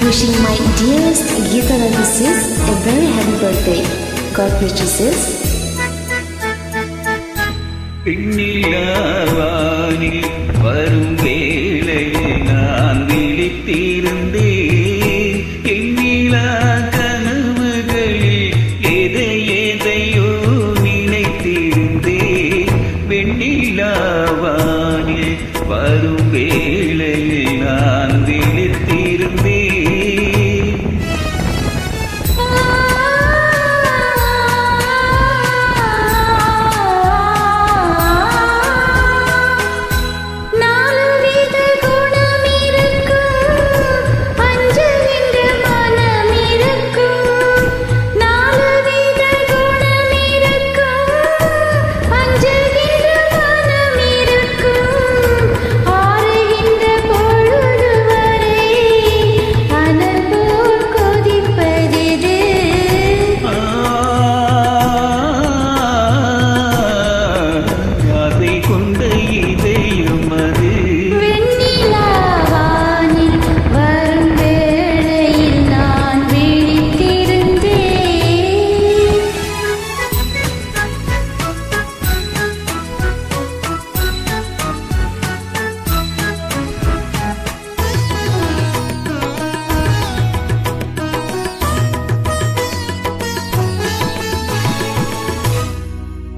Wishing my dearest Geeta Ravi sis a very happy birthday. God bless you sis. பின்னிலாவானில் வரும் வேளையில் நான் விழித்திருந்தேன். எண்ணிலா கனவுகளில் எதையோ நினைத்திருந்தேன். வெண்ணிலாவானில் வரும் வேளையில் நான் விழித்திருந்தேன்.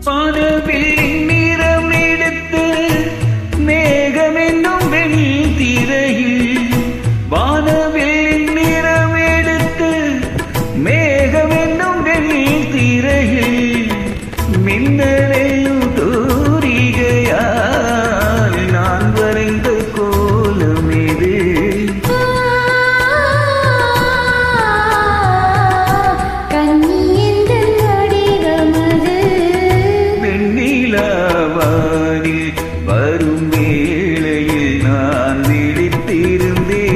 வானவில் நிறம் எடுத்து மேகம் என்னும் வெண்திரையில், வானவில் நிறம் எடுத்து மேகம் என்னும் வெண்திரையில், மின்னலும் தூரிகையால் நான் வரைந்த கோலம் இது. வரும் வேளையில் நான் விழித்திருந்தேன்.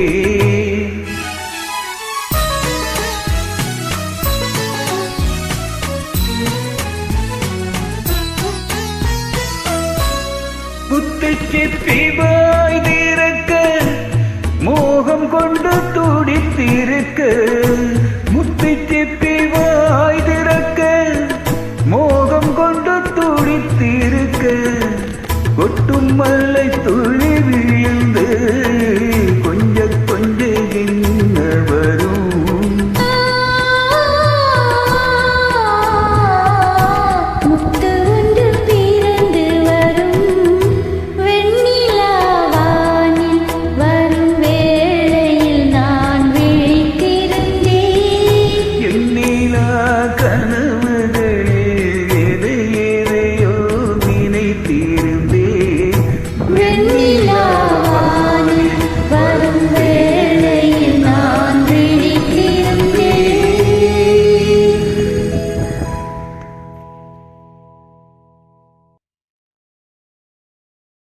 முத்துச்சிப்பி வாய் திறக்க மோகம் கொண்டு துடித்திருக்க, முத்துச்சிப்பி வாய் திறக்க மோகம் கொண்டு துடித்திருக்க, கொட்டும் மல்லை